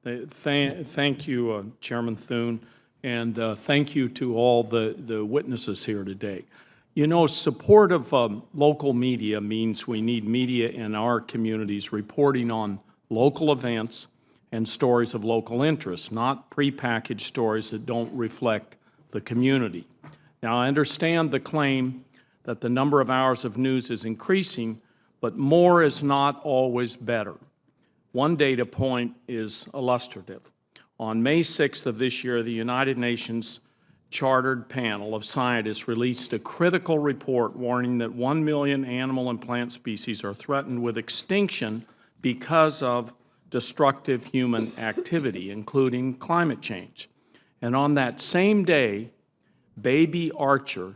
Thank you, Chairman Thune, and thank you to all the witnesses here today. You know, support of local media means we need media in our communities reporting on local events and stories of local interest, not prepackaged stories that don't reflect the community. Now, I understand the claim that the number of hours of news is increasing, but more is not always better. One data point is illustrative. On May 6th of this year, the United Nations Chartered Panel of Scientists released a critical report warning that 1 million animal and plant species are threatened with extinction because of destructive human activity, including climate change. And on that same day, baby Archie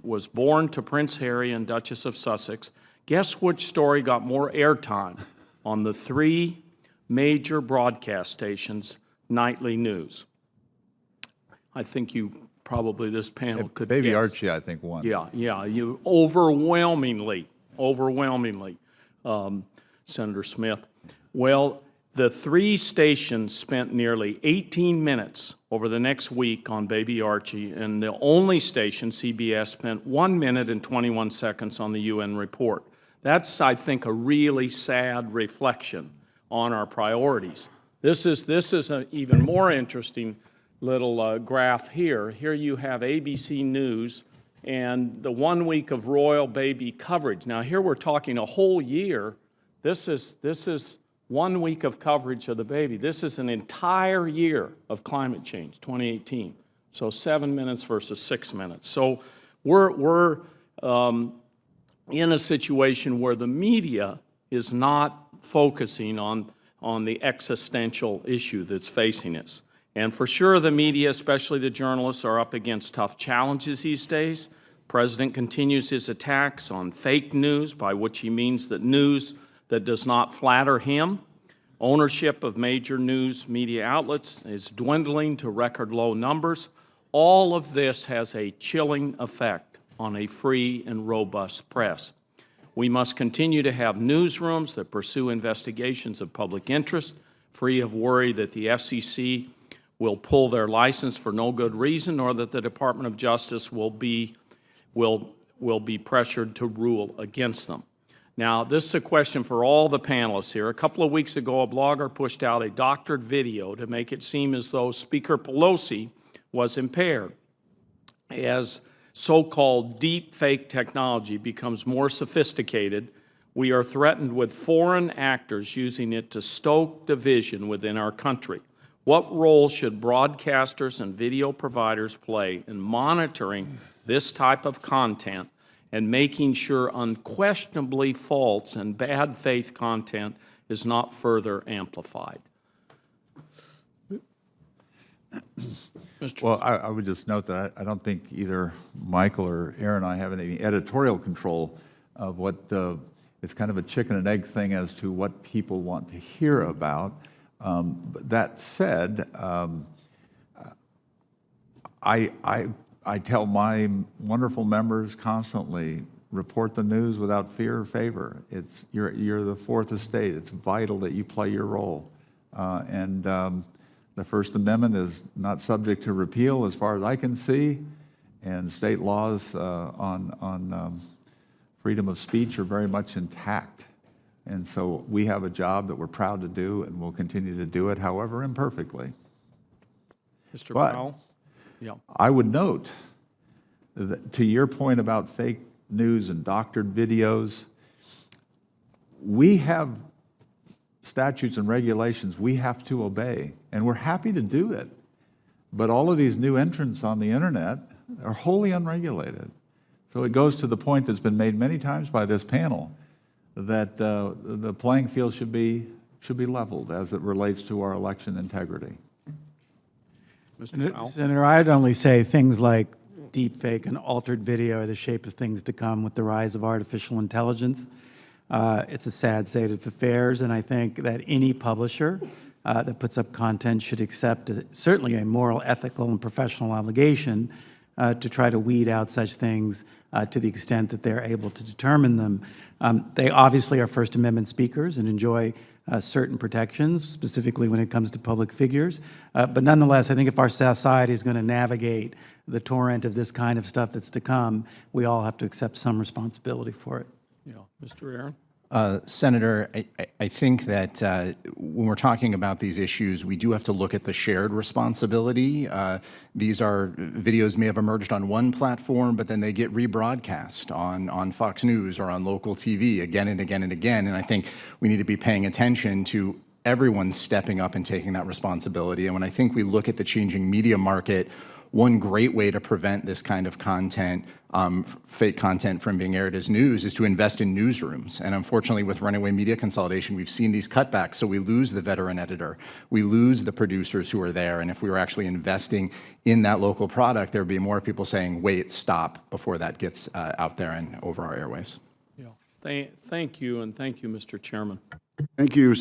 was born to Prince Harry and Duchess of Sussex. Guess which story got more airtime on the 3 major broadcast stations' nightly news? I think you probably, this panel could Baby guess. Archie, I think, won. Yeah, you overwhelmingly, Senator Smith. Well, the 3 stations spent nearly 18 minutes over the next week on baby Archie, and the only station, CBS, spent 1 minute and 21 seconds on the UN report. That's, I think, a really sad reflection on our priorities. This is an even more interesting little graph here. Here you have ABC News and the 1 week of royal baby coverage. Now here we're talking a whole year. This is 1 week of coverage of the baby. This is an entire year of climate change, 2018. So 7 minutes versus 6 minutes. So we're in a situation where the media is not focusing on the existential issue that's facing us. And for sure, the media, especially the journalists, are up against tough challenges these days. The President continues his attacks on fake news, by which he means that news that does not flatter him. Ownership of major news media outlets is dwindling to record low numbers. All of this has a chilling effect on a free and robust press. We must continue to have newsrooms that pursue investigations of public interest, free of worry that the FCC will pull their license for no good reason, or that the Department of Justice will be pressured to rule against them. Now, this is a question for all the panelists here. A couple of weeks ago, a blogger pushed out a doctored video to make it seem as though Speaker Pelosi was impaired. As so-called deep fake technology becomes more sophisticated, we are threatened with foreign actors using it to stoke division within our country. What role should broadcasters and video providers play in monitoring this type of content and making sure unquestionably false and bad faith content is not further amplified? Well, I would just note that I don't think either Michael or Aaron and I have any editorial control of what it's kind of a chicken and egg thing as to what people want to hear about. But that said, I tell my wonderful members constantly, report the news without fear or favor. You're the fourth estate. It's vital that you play your role. The First Amendment is not subject to repeal as far as I can see, and state laws on freedom of speech are very much intact. And so we have a job that we're proud to do, and we'll continue to do it, however imperfectly. Mr. Powell? Yeah. I would note that, to your point about fake news and doctored videos, we have statutes and regulations we have to obey, and we're happy to do it. But all of these new entrants on the internet are wholly unregulated. So it goes to the point that's been made many times by this panel, that the playing field should be leveled as it relates to our election integrity. Mr. Powell? Senator, I'd only say things like deepfake and altered video are the shape of things to come with the rise of artificial intelligence. It's a sad state of affairs, and I think that any publisher that puts up content should accept certainly a moral, ethical, and professional obligation to try to weed out such things to the extent that they're able to determine them. They obviously are First Amendment speakers and enjoy certain protections, specifically when it comes to public figures. But nonetheless, I think if our society is going to navigate the torrent of this kind of stuff that's to come, we all have to accept some responsibility for it. Yeah, Mr. Aaron? Senator, I think that when we're talking about these issues, we do have to look at the shared responsibility. These are videos may have emerged on one platform, but then they get rebroadcast on Fox News or on local TV again and again and again. And I think we need to be paying attention to everyone stepping up and taking that responsibility. And when I think we look at the changing media market, one great way to prevent this kind of content, fake content, from being aired as news is to invest in newsrooms. And unfortunately, with runaway media consolidation, we've seen these cutbacks. So we lose the veteran editor, we lose the producers who are there. And if we were actually investing in that local product, there would be more people saying, wait, stop, before that gets out there and over our airwaves. Yeah. Thank you, and thank you, Mr. Chairman. Thank you.